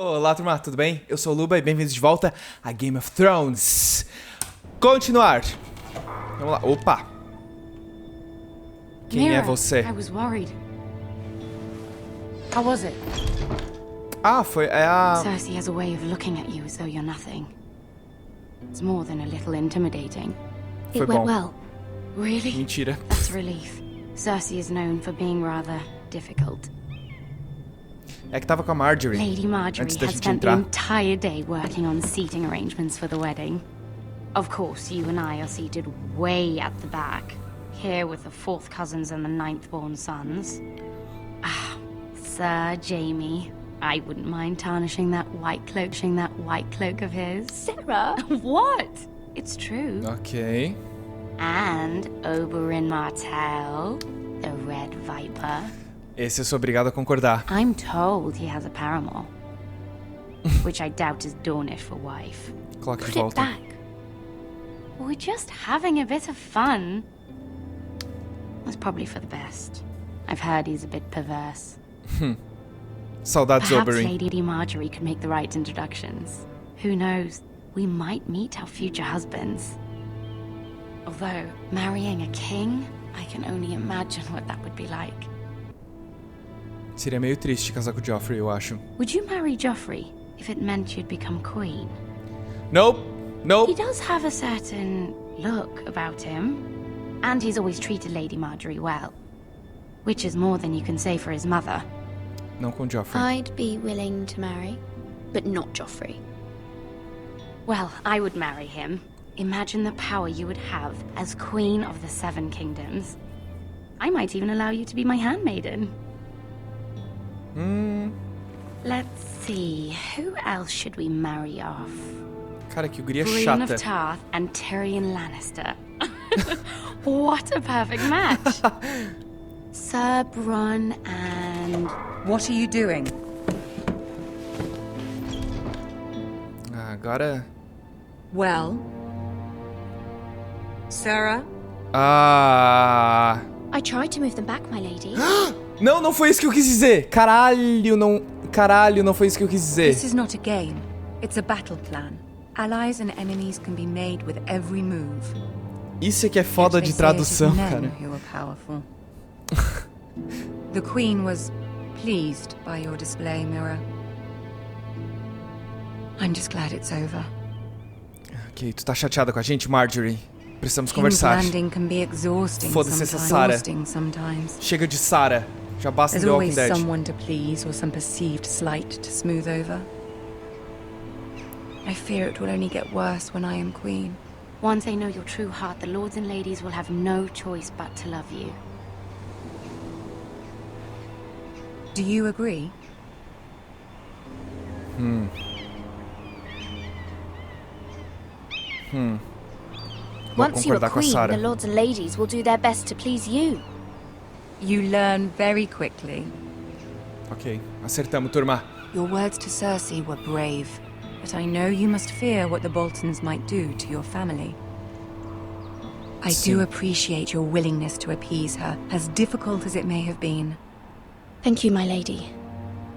Olá, turma, tudo bem? Eu sou o Luba e bem-vindos de volta a Game of Thrones. Continuar. Vamos lá. Opa. Quem é você? I was worried. How was it? Ah, é a... Cersei has a way of looking at you as though you're nothing. It's more than a little intimidating. Foi It bom. went well. Really? Mentira. That's a relief. Cersei is known for being rather difficult. É que tava com a Marjorie. Lady Marjorie antes da has gente spent the entrar. entire day working on seating arrangements for the wedding. Of course, you and I are seated way at the back, here with the 4th cousins and the 9th-born sons. Ah, Sir Jaime. I wouldn't mind tarnishing that white cloak of his. Sarah! What? It's true. Ok. And Oberyn Martell, the Red Viper. Esse eu sou obrigado a concordar. I'm told he has a paramour. Which I doubt is Dornish for wife. Coloca de Put it volta. back. We're just having a bit of fun. That's probably for the best. I've heard he's a bit perverse. Saudades, Perhaps Oberyn. Lady Marjorie could make the right introductions. Who knows? We might meet our future husbands. Although, marrying a king, I can only imagine what that would be like. Seria meio triste casar com o Joffrey, eu acho. Would you marry Joffrey if it meant you'd become queen? Nope. He Nope. does have a certain look about him. And he's always treated Lady Marjorie well. Which is more than you can say for his mother. Não com o Joffrey. I'd be willing to marry, but not Joffrey. Well, I would marry him. Imagine the power you would have as Queen of the Seven Kingdoms. I might even allow you to be my handmaiden. Let's see, who else should we marry off? Cara, que guria Brienne chata. of Tarth and Tyrion Lannister. What a perfect match. Sir Bronn and... What are you doing? Ah, agora... Well, Sarah? Ah... I tried to move them back, my lady. Não, não foi isso que eu quis dizer. Caralho, não foi isso que eu quis dizer. This is not a game. It's a battle plan. Allies and enemies can be made with every move. Isso é que é foda Yet de they say it is tradução, men cara. who are powerful. The Queen was pleased by your display, Mira. I'm just glad it's over. Ok, tu tá chateada com a gente, Marjorie? Precisamos King's conversar. Landing can be exhausting Foda-se essa sometimes. Chega de Sarah. Já basta There's The Walking always Dead. someone to please or some perceived slight to smooth over. I fear it will only get worse when I am queen. Once they know your true heart, the lords and ladies will have no choice but to love you. Do you agree? Vou Once you are concordar com a queen, Sarah. the lords and ladies will do their best to please you. You learn very quickly. Ok, acertamos, turma. Your words to Cersei were brave, but I know you must fear what the Boltons might do to your family. I Sim. do appreciate your willingness to appease her, as difficult as it may have been. Thank you, my lady.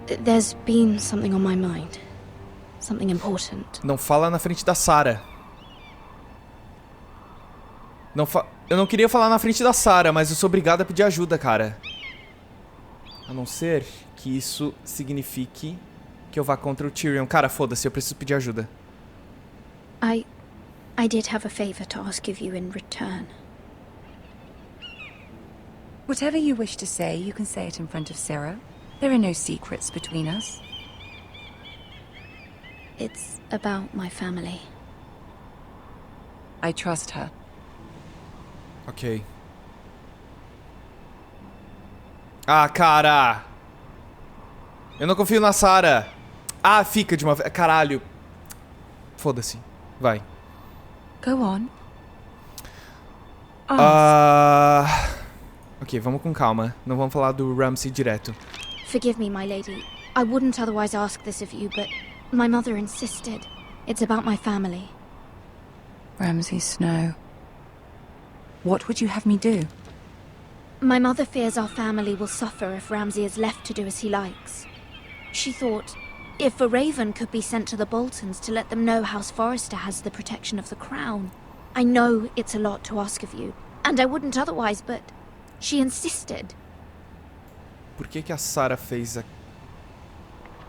There's been something on my mind. Something important. Não fala na frente da Sarah. Eu não queria falar na frente da Sarah, mas eu sou obrigado a pedir ajuda, cara. A não ser que isso signifique que eu vá contra o Tyrion. Cara, foda-se, eu preciso pedir ajuda. I did have a favor to ask of you in return. Whatever you wish to say, you can say it in front of Sarah. There are no secrets between us. It's about my family. I trust her. Ok. Ah, cara! Eu não confio na Sarah. Ah, fica de uma vez. Caralho. Foda-se. Vai. Go on. Ok, vamos com calma. Não vamos falar do Ramsay direto. Forgive me, my lady. I wouldn't otherwise ask this of you, but my mother insisted. It's about my family. Ramsay Snow. What would you have me do? My mother fears our family will suffer if Ramsay is left to do as he likes. She thought, If a raven could be sent to the Boltons to let them know House Forrester has the protection of the crown. I know it's a lot to ask of you, and I wouldn't otherwise, but she insisted. Por que a Sarah fez aquela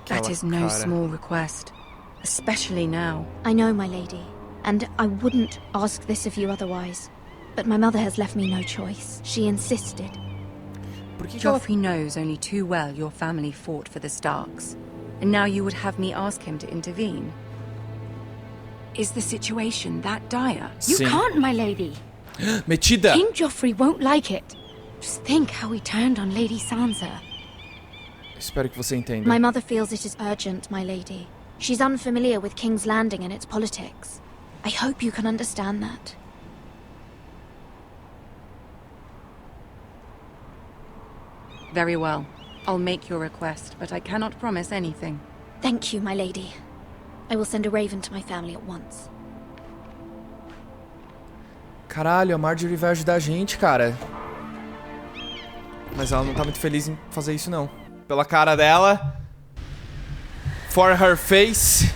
That is no small request, especially now. I know, my lady, and I wouldn't ask this of you otherwise. But my mother has left me no choice. She insisted. Por que Joffrey knows only too well your family fought for the Starks, and now you would have me ask him to intervene. Is the situation that dire? You Sim. can't, my lady. Metida! King Joffrey won't like it. Just think how he turned on Lady Sansa. Espero que você entenda. My mother feels it is urgent, my lady. She's unfamiliar with King's Landing and its politics. I hope you can understand that. Very well. I'll make your request, but I cannot promise anything. Thank you, my lady. I will send a raven to my family at once. Caralho, a Marjorie vai ajudar a gente, cara. Mas ela não tá muito feliz em fazer isso, não. Pela cara dela. For her face.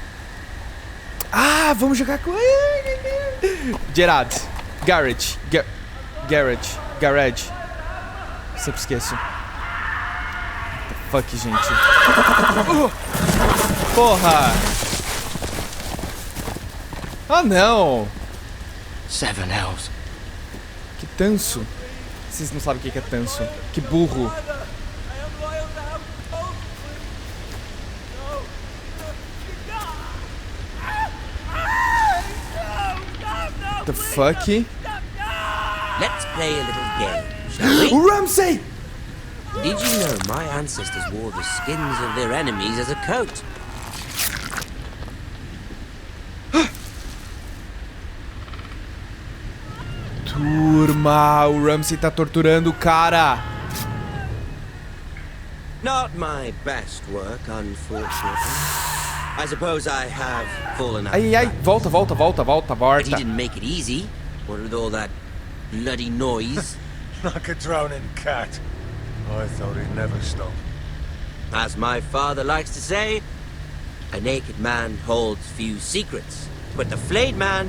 Ah, vamos jogar com... Gerard. Garage. Garage. Sempre esqueço. Fuck, gente. Porra! Ah, não! Seven Hells. Que tanso. Vocês não sabem o que é tanso. Que burro. The fuck? Let's play a little game, shall we? Ramsay! Did you know my ancestors wore the skins of their enemies as a coat? Turma, o Ramsay tá torturando o cara. Not my best work, unfortunately. I suppose I have fallen out. Ai, volta. But he didn't make it easy. What with all that bloody noise? Like a drowning cat. I thought he'd never stop. As my father likes to say, a naked man holds few secrets, but the flayed man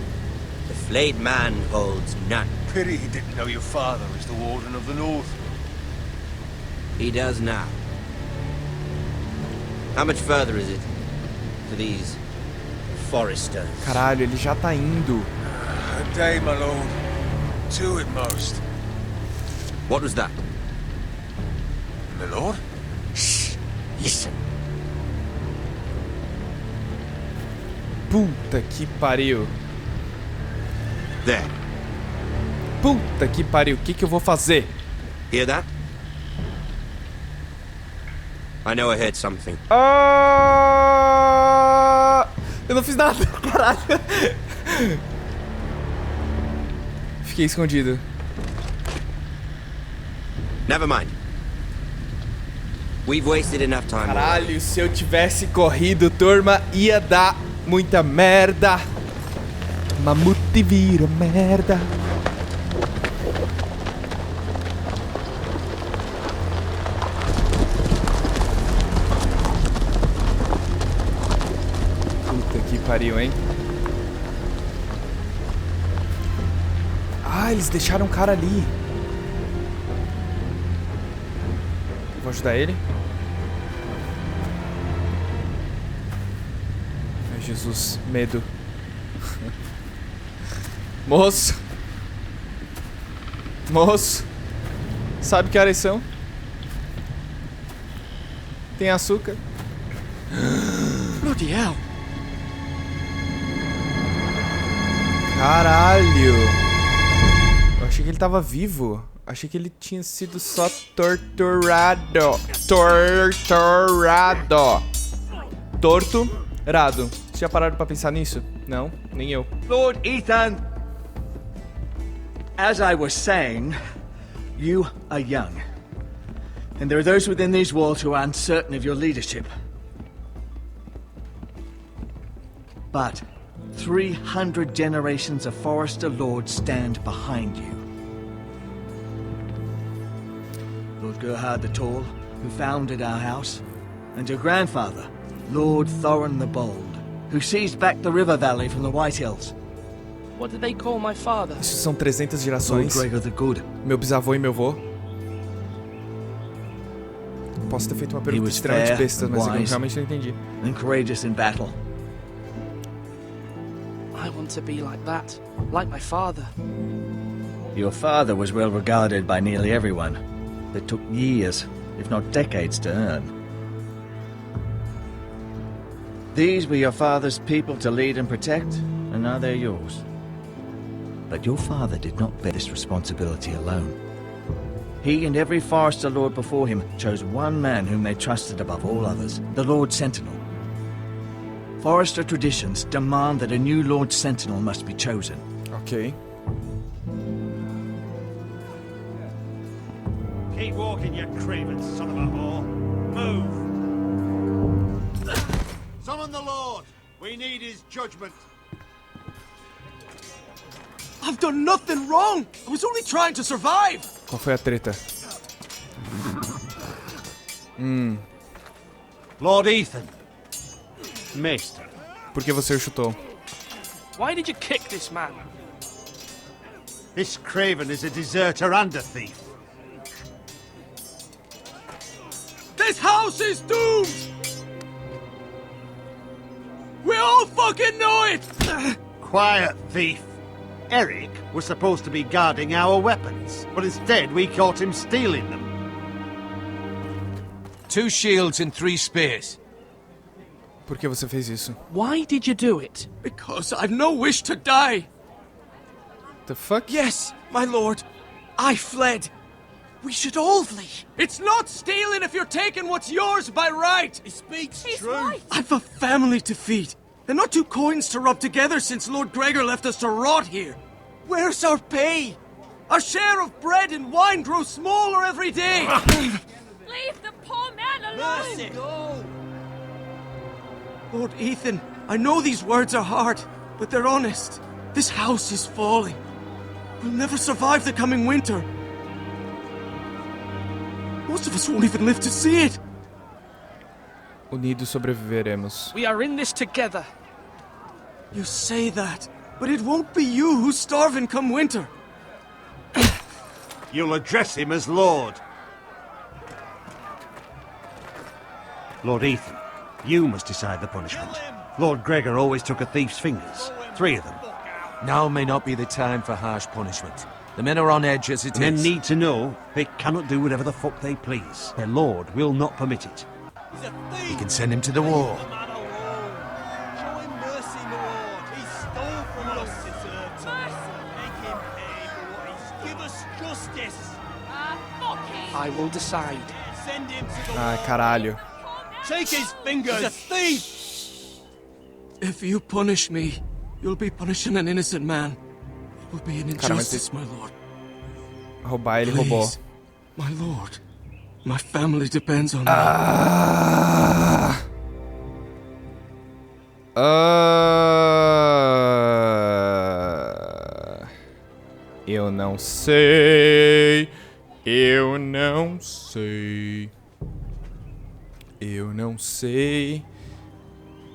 holds none. Pity he didn't know your father is the Warden of the North. He does now. How much further is it to these foresters? Caralho, ele já tá indo. A day, my lord. Two at most. What was that? My lord? Shh! Listen. Puta que pariu. There. Puta que pariu. O que eu vou fazer? Hear that? I know I heard something. Eu não fiz nada, caralho. Fiquei escondido. Never mind. We've wasted enough time. Caralho, se eu tivesse corrido, turma, ia dar muita merda. Mamute vira merda. Puta que pariu, hein? Ah, eles deixaram o cara ali. Vou ajudar ele. Ai, Jesus, medo. Moço. Sabe que horas são? Tem açúcar? Bloody hell. Caralho. Eu achei que ele tava vivo. Achei que ele tinha sido só torturado. Torturado. Vocês já pararam pra pensar nisso? Não, nem eu. Lord Ethan, as I was saying, you are young. And there are those within these walls who are uncertain of your leadership. But 300 generations of Forester Lords stand behind you. Lord Gerhard the Tall, who founded our house, and your grandfather, Lord Thorin the Bold, who seized back the river valley from the White Hills. What did they call my father? Isso são 300 Lord gerações. Gregor the Good. Meu bisavô e meu avô. Posso ter feito uma pergunta was extremamente fair besta, and mas eu wise. realmente não entendi. And courageous in battle. I want to be like that, like my father. Your father was well regarded by nearly everyone. It took years, if not decades, to earn. These were your father's people to lead and protect, and now they're yours. But your father did not bear this responsibility alone. He and every Forester Lord before him chose one man whom they trusted above all others, the Lord Sentinel. Forester traditions demand that a new Lord Sentinel must be chosen. Ok. Keep walking, you craven son of a whore. Move! Summon the Lord! We need his judgment. I've done nothing wrong! I was only trying to survive! Qual foi a treta? Lord Ethan. Maester. Por que você o chutou? Why did you kick this man? This craven is a deserter and a thief. This house is doomed! We all fucking know it! Quiet, thief. Eric was supposed to be guarding our weapons, but instead we caught him stealing them. 2 shields and 3 spears. Por que você fez isso? Why did you do it? Because I've no wish to die. The fuck? Yes, my lord. I fled. We should all flee. It's not stealing if you're taking what's yours by right. He speaks truth. I've a family to feed. And not 2 coins to rub together since Lord Gregor left us to rot here. Where's our pay? Our share of bread and wine grows smaller every day. Leave the poor man alone! Mercy. Go. Lord Ethan, I know these words are hard, but they're honest. This house is falling. We'll never survive the coming winter. Most of us won't even live to see it. Unidos sobreviveremos. We are in this together. You say that, but it won't be you who's starving come winter. You'll address him as Lord. Lord Ethan, you must decide the punishment. Lord Gregor always took a thief's fingers. 3 of them. Now may not be the time for harsh punishment. The men are on edge as it is. Men need to know they cannot do whatever the fuck they please. Their lord will not permit it. You can send him to the war. I will decide. Ai, caralho. Take his fingers! He's a thief! If you punish me, you'll be punishing an innocent man. It will be an injustice, my lord. Roubar, ele roubou. Please, my lord. My family depends on me. Eu não sei. Eu não sei. Eu não sei.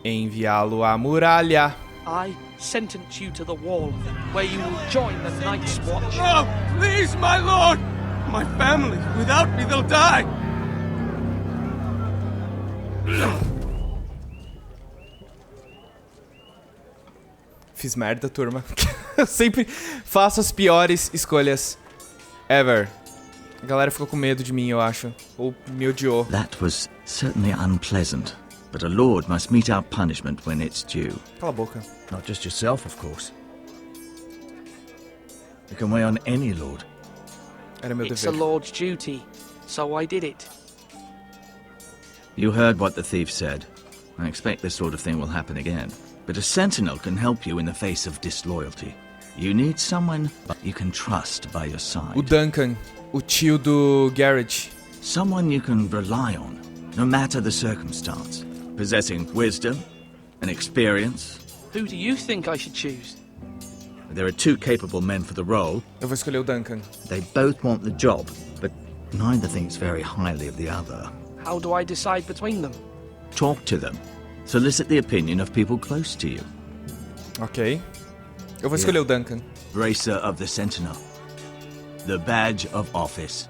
Enviá-lo à muralha. I sentence you to the wall, where you will join the Night's Watch. No, please, my lord! My family, without me, they'll die! Fiz merda, turma. Eu sempre faço as piores escolhas ever. A galera ficou com medo de mim, eu acho. Ou me odiou. That was certainly unpleasant, but a lord must mete out punishment when it's due. Cala a boca. Not just yourself, of course. You can weigh on any lord. Era meu It's a dever. lord's duty, so I did it. You heard what the thief said. I expect this sort of thing will happen again. But a sentinel can help you in the face of disloyalty. You need someone you can trust by your side. O Duncan, o tio do Garrett. Someone you can rely on, no matter the circumstance. Possessing wisdom and experience. Who do you think I should choose? There are 2 capable men for the role. Eu vou escolher o Duncan. They both want the job, but neither thinks very highly of the other. How do I decide between them? Talk to them. Solicit the opinion of people close to you. Ok. Eu vou escolher o Duncan. Bracer of the Sentinel. The badge of office.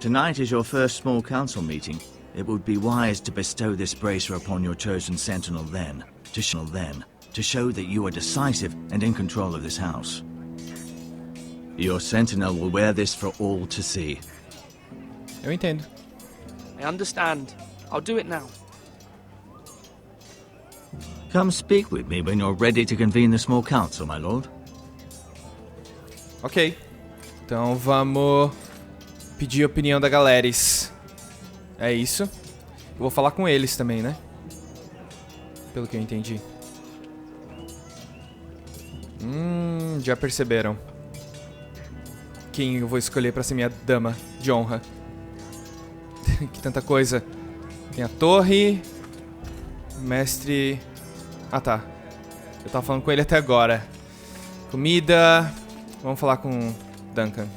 Tonight is your first small council meeting. It would be wise to bestow this bracer upon your chosen sentinel then, to show that you are decisive and in control of this house. Your sentinel will wear this for all to see. Eu entendo. I understand. I'll do it now. Come speak with me when you're ready to convene the small council, my lord. Ok. Então vamos pedir a opinião da galeres. É isso. Eu vou falar com eles também, né? Pelo que eu entendi. Já perceberam. Quem eu vou escolher pra ser minha dama de honra. Que tanta coisa. Tem a torre. Mestre... Ah, tá. Eu tava falando com ele até agora. Comida... Vamos falar com Duncan.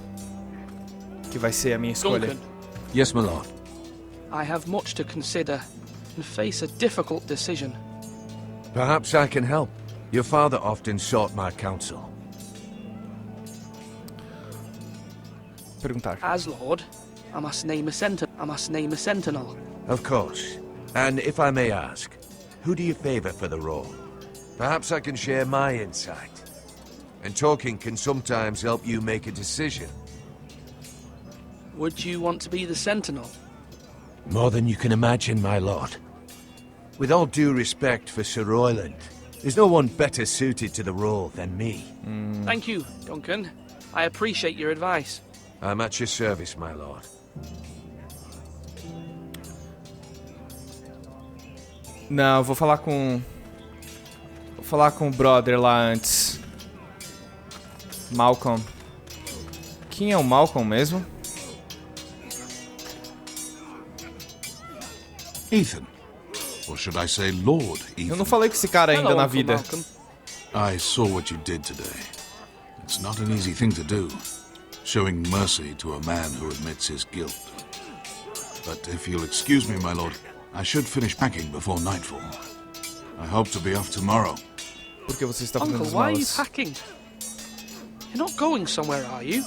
Que vai ser a minha escolha. Duncan. Yes, my lord. I have much to consider and face a difficult decision. Perhaps I can help. Your father often sought my counsel. Perguntar. As Lord, I must name a sentinel. Of course. And if I may ask, who do you favor for the role? Perhaps I can share my insight. And talking can sometimes help you make a decision. Would you want to be the sentinel? More than you can imagine, my lord. With all due respect for Sir Royland, there's no one better suited to the role than me. Thank you, Duncan. I appreciate your advice. I'm at your service, my lord. Não, vou falar com... Vou falar com o brother lá antes. Malcolm. Quem é o Malcolm mesmo? Ethan. Or should I say Lord Ethan? Eu não falei com esse cara ainda Hello, na Uncle vida. Malcolm. I saw what you did today. It's not an easy thing to do, showing mercy to a man who admits his guilt. But if you'll excuse me, my lord, I should finish packing before nightfall. I hope to be off tomorrow. Por que você está fazendo Uncle, as why are you malas? packing? You're not going somewhere, are you?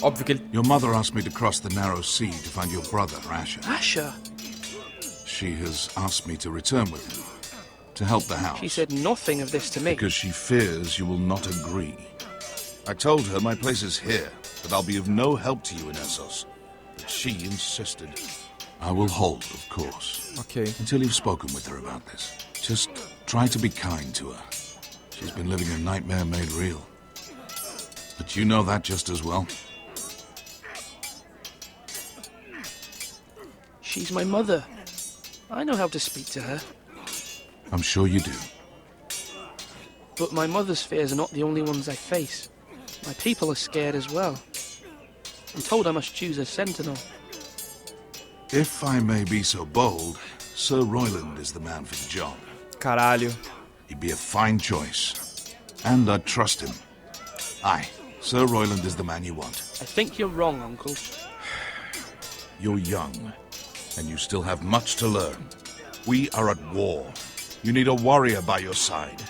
Óbvio que ele... Your mother asked me to cross the narrow sea to find your brother, Asher. Asher? She has asked me to return with him, to help the house. She said nothing of this to me. Because she fears you will not agree. I told her my place is here, that I'll be of no help to you in Essos. But she insisted. I will hold, of course. Ok. Until you've spoken with her about this. Just try to be kind to her. She's been living a nightmare made real. But you know that just as well. She's my mother. I know how to speak to her. I'm sure you do. But my mother's fears are not the only ones I face. My people are scared as well. I'm told I must choose a sentinel. If I may be so bold, Sir Royland is the man for the job. Caralho. He'd be a fine choice. And I'd trust him. Aye, Sir Royland is the man you want. I think you're wrong, Uncle. You're young, and you still have much to learn. We are at war. You need a warrior by your side.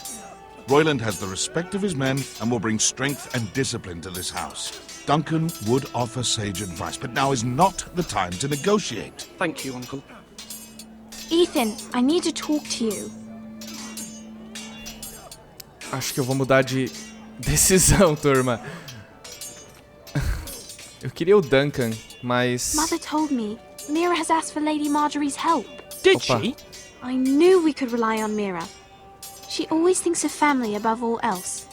Royland has the respect of his men and will bring strength and discipline to this house. Duncan would offer sage advice, but now is not the time to negotiate. Thank you, Uncle. Ethan, I need to talk to you. Acho que eu vou mudar de decisão, turma. Eu queria o Duncan, mas... Mother told me Mira has asked for Lady Marjorie's help. Did Opa. she? I knew we could rely on Mira. She always thinks of family above all else.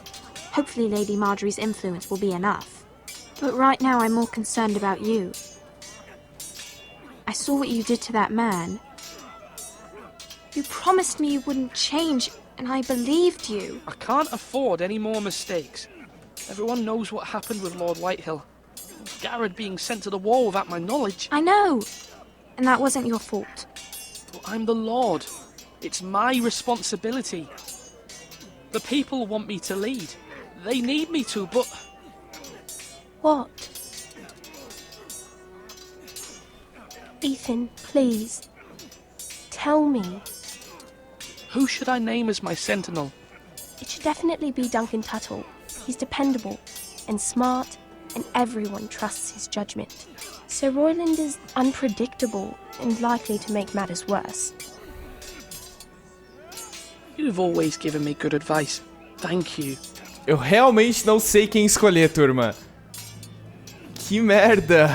Hopefully Lady Marjorie's influence will be enough. But right now I'm more concerned about you. I saw what you did to that man. You promised me you wouldn't change, and I believed you. I can't afford any more mistakes. Everyone knows what happened with Lord Whitehill. Garrett being sent to the wall without my knowledge. I know. And that wasn't your fault. But I'm the Lord. It's my responsibility. The people want me to lead. They need me to, but... What? Ethan, please. Tell me. Who should I name as my sentinel? It should definitely be Duncan Tuttle. He's dependable and smart, and everyone trusts his judgment. Sir Royland is unpredictable and likely to make matters worse. You've always given me good advice. Thank you. Eu realmente não sei quem escolher, turma. Que merda.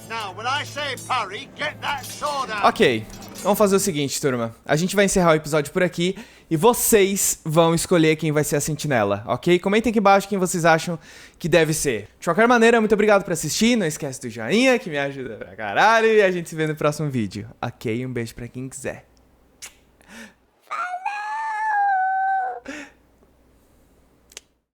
Now, when I say parry, get that sword out. Ok, vamos fazer o seguinte, turma. A gente vai encerrar o episódio por aqui e vocês vão escolher quem vai ser a sentinela, ok? Comentem aqui embaixo quem vocês acham que deve ser. De qualquer maneira, muito obrigado por assistir. Não esquece do joinha, que me ajuda pra caralho. E a gente se vê no próximo vídeo, ok? Um beijo pra quem quiser.